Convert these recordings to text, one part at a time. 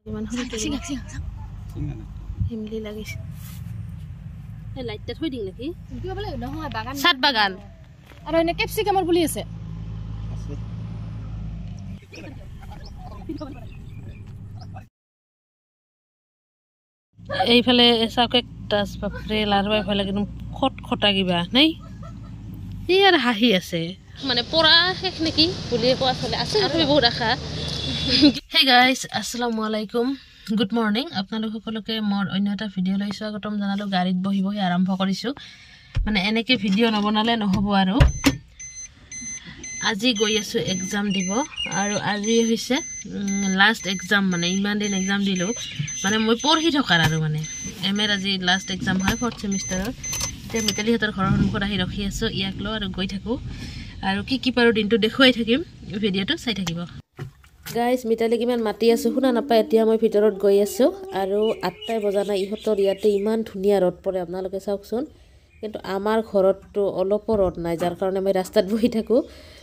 কিমান হিমলি লাগিছে এই লাইটটা থৈ দিং নেকি কিবা বলে নহয় বাগান সাত বাগান আৰু এনে ক্যাপসিকামৰ পুলি আছে এইফালে চাকেকটাস বাপৰে লাৰবা এইফালে একদম খটখটা কিবা নাই ইয়াৰ হাঁহি আছে মানে পৰা শেষ নেকি বুলিয়ে কোৱা চলে আছে আৰু বহুত আশা হে গাইস আসসালামু আলাইকুম গুড মৰ্নিং আপোনালোক সকলোকে মোৰ অন্য এটা ভিডিঅ' লৈ স্বাগতম জনালো গাড়ীত বহি বহি আৰম্ভ কৰিছো মানে এনেকে ভিডিঅ' নবনালে নহব আৰু আজি গৈ আছো এক্সাম দিব আৰু আজি হৈছে লাষ্ট এক্সাম মানে ইমান দিন এক্সাম দিলো মানে মই পঢ়ি থকাৰ আৰু মানে এমএৰ আজি লাষ্ট এক্সাম হয় 4th সেমিষ্টাৰৰ তে মিতালী হেতৰ ঘৰৰ সন্মুখত আহি ৰখি আছো ইয়াক ল আৰু গৈ থাকো আৰু কি পাৰো দিনটো দেখুৱাই থাকিম ভিডিঅ'টো চাই থাকিব গাইস মিতালী কিমান মাতি আছো শুনা নাপায় এতিয়া মই ভিতৰত গৈ আছো আৰু 8টা বজা নাই ইহতৰ ইয়াতে ইমান ধুনীয়া ৰদ পৰে আপোনালোকে চাওকচোন কিন্তু আমাৰ ঘৰতটো অলপ ৰদ নাই যাৰ কাৰণে মই ৰাস্তাত বহি থাকো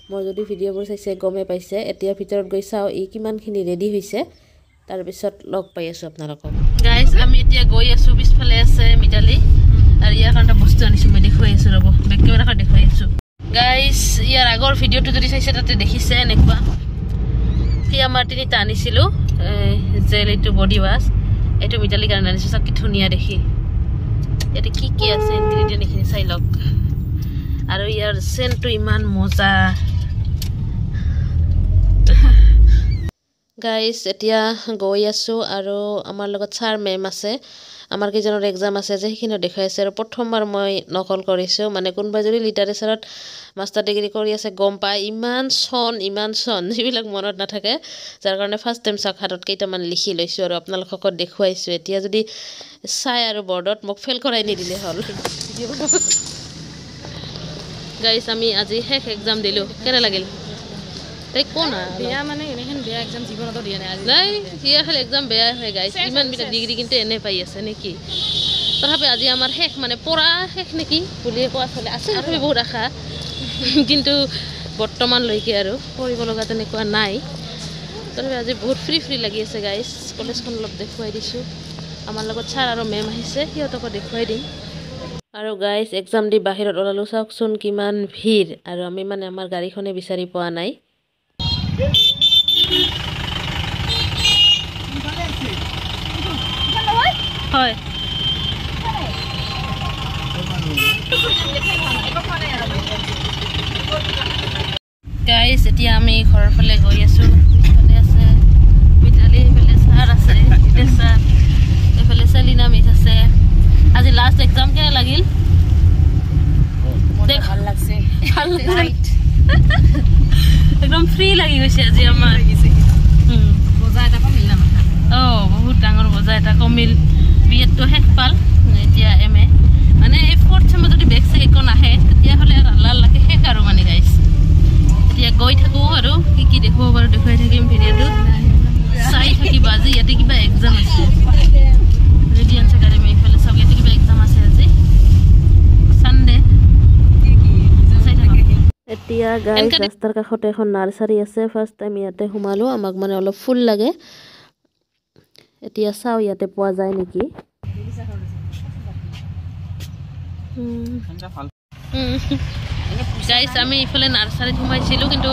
মই যদি ভিডিঅ'বোৰ চাইছে গমে পাইছে এতিয়া ভিতৰত গৈ চাও ই কিমানখিনি ৰেডি হৈছে তাৰ পিছত লগ পাই আছো আপোনালোকক গাইস আমি এতিয়া গৈ আছো পিছফালে আছে মিতালী আৰু ইয়াৰ কাৰণে বস্তু আনিছো মই দেখুৱাই আছো ৰব বেক কেমেৰা দেখুৱাই আছো গাইস ইয়াৰ আগৰ ভিডিঅ'টো যদি চাইছে তাতে দেখিছে এনেকুৱা কি আমাৰ তিনিটা আনিছিলো জেল এইটো বডি ওয়াশ এইটো মিতালীৰ কাৰণে আনিছো চাকি ধুনীয়া দেখি এটা কি আছে ইনগ্ৰেডিয়েন্ট এখিনি চাই লওক আৰু ইয়াৰ সেন্টটো ইমান মজা গাইস এতিয়া গৈ আছো আৰু আমাৰ লগত স্যাৰ মেম আছে আমাৰ কিজনৰ এক্সাম আছে যে সেইখিনি দেখাই আছে আৰু প্ৰথমবাৰ মই নকল কৰিছো মানে কোনবা যদি লিটাৰেচাৰত মাস্টাৰ ডিগ্ৰী কৰি আছে গম পায় ইমান সন যিবিলাক মনত নাথাকে যাৰ কাৰণে ফাৰ্স্ট টাইম সাক্ষাতত কেইটামান লিখি লৈছো আৰু আপোনালোকক দেখুৱাইছো এতিয়া যদি চাই আৰু বৰ্ডত মোক ফেল কৰাই নিদিলে হল গাইস আমি আজি শেষ এক্সাম দিলো কেনে লাগিল তাই কোন বেয়া মানে এনেহেন বেয়া এক্সাম জীৱনত দিয়া নাই আজি নাই ইয়া খালি এক্সাম বেয়া হয় গাইস ইমান বিটা ডিগ্ৰী কিন্তু এনে পাই আছে নেকি তথাপি আজি আমাৰ শেষ মানে পৰা শেষ নেকি বুলিয়ে কোৱা চলে আছে আৰু বহুত আশা কিন্তু বৰ্তমান লৈকে আৰু কৰিব লগা তেনেকুৱা নাই তথাপি আজি বহুত ফ্ৰী লাগি আছে গাইস কলেজখন অলপ দেখুৱাই দিছো আমাৰ লগত স্যাৰ আৰু মেম আহিছে সিহঁতক দেখুৱাই দিম আৰু গাইস এক্সাম দি বাহিৰত ওলালো চাওকচোন কিমান ভিৰ আৰু আমি মানে আমাৰ গাড়ীখনে বিচাৰি পোৱা নাই হয় গাইস এতিয়া আমি ঘৰৰ ফালে গৈ আছো ফালে আছে মিতালী ফালে স্যাৰ আছে স্যাৰ এফালে সেলিনা মিস আছে আজি লাষ্ট এক্সাম কেনে লাগিল দেখ ভাল লাগছে একদম ফ্ৰী লাগি গৈছে আজি আমাৰ বজা এটা কমিল না বহুত ডাঙৰ বজা এটা কমিল বিএটো শেষ পাল এতিয়া এমএ মানে এই 4th সেমত যদি বেক চেক একো নাহে তেতিয়া হলে লাল লাগে শেষ আৰু মানে গাইস এতিয়া গৈ থাকো আৰু কি দেখুৱাব পাৰো দেখুৱাই থাকিম ভিডিঅ'টো চাই থাকিবা আজি ইয়াতে কিবা এক্সাম আছে ৰেডিয়েন্স একাডেমি ফালে সব ইয়াতে কিবা এক্সাম আছে আজি সানডে এতিয়া গাইস ৰাস্তাৰ কাষতে এখন নাৰ্সাৰী আছে ফাৰ্স্ট টাইম ইয়াতে সোমালো আমাক মানে অলপ ফুল লাগে এতিয়া চাও ইয়াতে পোৱা যায় নেকি গাইস আমি ইফালে নাৰ্সাৰীত সোমাইছিলো কিন্তু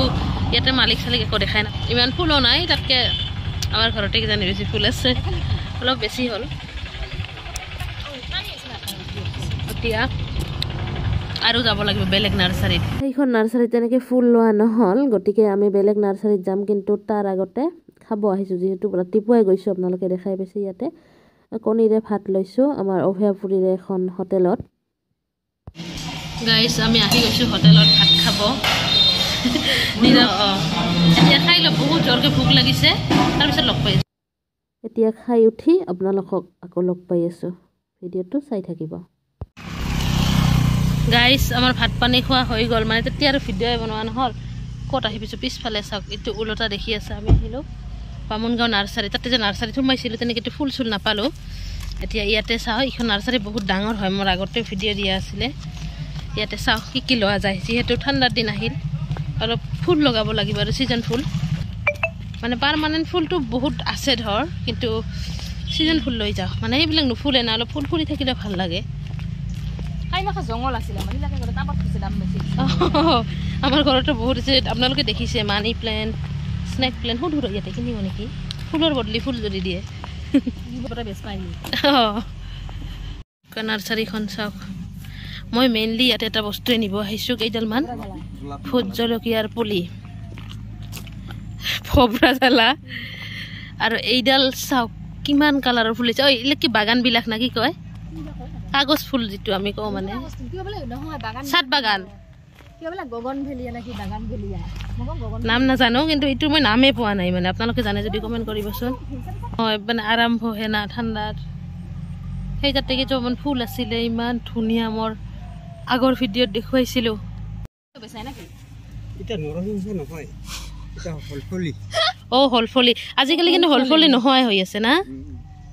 ইয়াতে মালিক চালিক একো দেখাই না ইমান ফুলো নাই তাতকে আমাৰ ঘৰতে কি জানি বেছি ফুল আছে অলপ বেছি হল এতিয়া আৰু যাব লাগিব বেলেগ নাৰ্সাৰীত এইখন নাৰ্সাৰীত তেনেকে ফুল লোৱা নহল গতিকে আমি বেলেগ নাৰ্সাৰীত যাম কিন্তু তাৰ আগতে খাব আহিছো যেহেতু ৰাতিপুৱাই গৈছো আপোনালোকে দেখাই পাইছে ইয়াতে কণীৰে ভাত লৈছো আমাৰ অভয়াপুৰীৰে এখন হোটেলত গাইস আমি আহি গৈছো হোটেলত ভাত খাব এতিয়া খাই ল বহুত জোৰকে ভোক লাগিছে তাৰ পিছত লগ পাই এতিয়া খাই উঠি আপোনালোকক আকৌ লগ পাই আছো ভিডিঅ'টো চাই থাকিব গাইস আমাৰ ভাত পানী খোৱা হৈ গল মানে তেতিয়া আৰু ভিডিঅ'ই বনোৱা নহল কত আহি পিছো পিছফালে চাওক ইটো উলটা দেখি আছে আমি আহিলো বামুনগাঁও নাৰ্সাৰী তাতে যে নাৰ্সাৰীত সোমাইছিলো তেনেকে ফুল চুল নাপালো এতিয়া ইয়াতে চাও ইখন নাৰ্সাৰী বহুত ডাঙৰ হয় মোৰ আগতে ভিডিঅ' দিয়া আছিলে ইয়াতে চাও কি লোৱা যায় যেহেতু ঠাণ্ডাৰ দিন আহিল অলপ ফুল লগাব লাগিব আৰু সিজন ফুল মানে পাৰ্মানেণ্ট ফুলটো বহুত আছে ধৰ কিন্তু ছিজন ফুল লৈ যাওঁ মানে সেইবিলাক নুফুলে না অলপ ফুল ফুলি থাকিলে ভাল লাগে জংঘল আছিলে আমাৰ ঘৰতো বহুত আছে আপোনালোকে দেখিছে মানি প্লেণ্ট স্নেক প্লেণ্ট সৰু সৰু ইয়াতে কিনিব নেকি ফুলৰ বদলি ফুল যদি দিয়ে নাৰ্চাৰীখন চাওক মই মেইনলি ইয়াতে এটা বস্তুৱে নিব আহিছোঁ কেইডালমান ভোট জলকীয়াৰ পুলি ফবৰা জ্বালা আৰু এইডাল চাওক কিমান কালাৰৰ ফুল হৈছে এইবিলাক কি বাগানবিলাক না কি কয় কাগজ ফুল যিটো আমি কওঁ মানে চাট বাগান নাম নাজানো কিন্তু এইটো মই নামেই পোৱা নাই মানে আপোনালোকে জানে যদি কমেণ্ট কৰিবচোন হয় মানে আৰম্ভ হে না ঠাণ্ডাৰ সেই তাতে কেইটামান ফুল আছিলে ইমান ধুনীয়া মোৰ আগৰ ভিডিঅ'ত দেখুৱাইছিলোঁ হলফলি আজিকালি কিন্তু হলফলি নোহোৱাই হৈ আছে না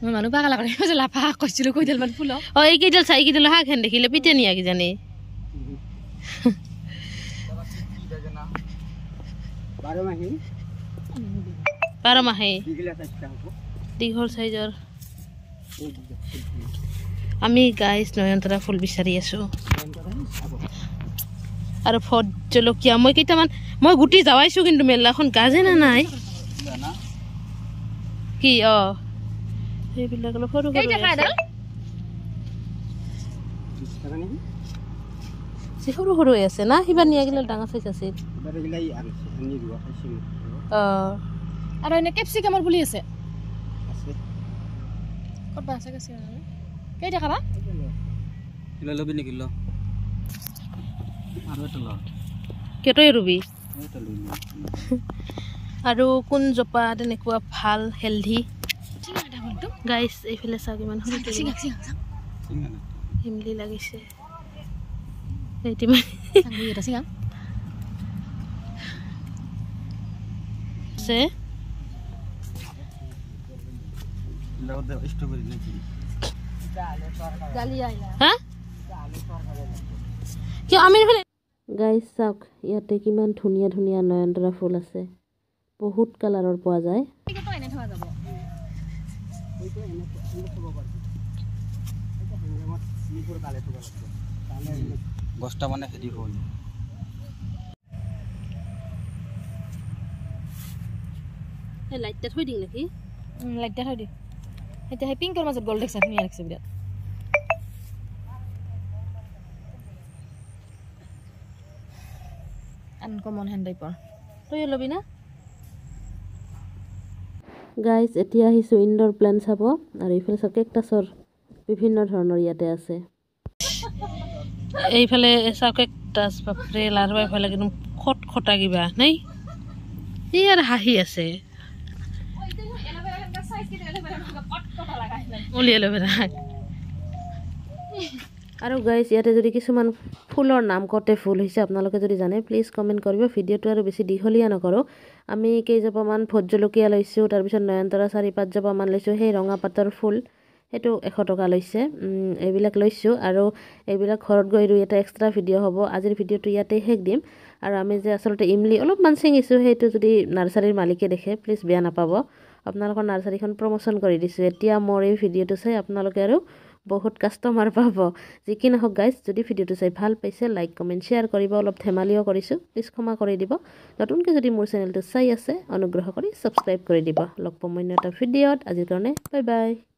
মই মানুহ পাগলা কৰে লাফা কৈছিলোঁ কেইডালমান ফুল এই কেইডাল চাই কেইডাল শাক হেন দেখিলে পিঠে নিয়া কিজানি বাৰ মাহে দীঘল চাইজৰ আমি গাইজ নয়নতৰা ফুল বিচাৰি আছোঁ আৰু ভোট জলকীয়া মই কেইটামান মই গুটি যাৱাইছোঁ কিন্তু মেলাখন গাজে না নাই কি সেইবিলাক অলপ সৰু সৰু সৰু হৈ আছে না সিবাৰ নিয়াগিলা ডাঙৰ চাইজ আছিল আৰু এনে কেপচিকামৰ পুলি আছে কেইটা খাবা কেইটাই ৰুবি আৰু কোন জোপা তেনেকুৱা ভাল হেল্ডি গাইছ এইফালে চাওক ইমান হিমলি লাগিছে গাইছ চাওক ইয়াতে কিমান ধুনীয়া ধুনীয়া নয়নতৰা ফুল আছে বহুত কালাৰৰ পোৱা যায় গছটা মানে হেৰি হ'ল লাইটটা থৈ দিম নেকি লাইটটা থৈ দিম এতিয়া সেই পিংকৰ মাজত গ'ল দেখিছা ধুনীয়া লাগিছে বিৰাট আনকমন হেন টাইপৰ তই ল'বি না গাইজ এতিয়া আহিছোঁ ইনডোৰ প্লেণ্ট চাব আৰু এইফালে চাওক কেকটাছৰ বিভিন্ন ধৰণৰ ইয়াতে আছে এইফালে চাওক কেকটাছ বাপৰে লাৰু এইফালে একদম খটখটা কিবা নাই এই আৰু হাঁহি আছে আৰু গাইজ ইয়াতে যদি কিছুমান ফুলৰ নাম কতে ফুল হৈছে আপোনালোকে যদি জানে প্লিজ কমেণ্ট কৰিব ভিডিঅ'টো আৰু বেছি দীঘলীয়া নকৰোঁ আমি কেইজোপামান ভোট জলকীয়া লৈছোঁ তাৰপিছত নয়নতৰা 4-5 জোপামান লৈছোঁ সেই ৰঙা পাতৰ ফুল সেইটো 100 টকা লৈছে এইবিলাক লৈছোঁ আৰু এইবিলাক ঘৰত গৈ ৰুই এটা এক্সট্ৰা ভিডিঅ' হ'ব আজিৰ ভিডিঅ'টো ইয়াতে শেষ দিম আৰু আমি যে আচলতে ইমলি অলপমান ছিঙিছোঁ সেইটো যদি নাৰ্চাৰীৰ মালিকে দেখে প্লিজ বেয়া নাপাব আপোনালোকৰ নাৰ্চাৰীখন প্ৰমোশ্যন কৰি দিছোঁ এতিয়া মোৰ এই ভিডিঅ'টো চাই আপোনালোকে আৰু বহুত কাষ্টমাৰ পাব যি কি নহওক গাইজ যদি ভিডিঅ'টো চাই ভাল পাইছে লাইক কমেণ্ট শ্বেয়াৰ কৰিব অলপ ধেমালিও কৰিছোঁ প্লিজ ক্ষমা কৰি দিব নতুনকৈ যদি মোৰ চেনেলটো চাই আছে অনুগ্ৰহ কৰি ছাবস্ক্ৰাইব কৰি দিব লগ পাম অন্য এটা ভিডিঅ'ত আজিৰ কাৰণে বাই বাই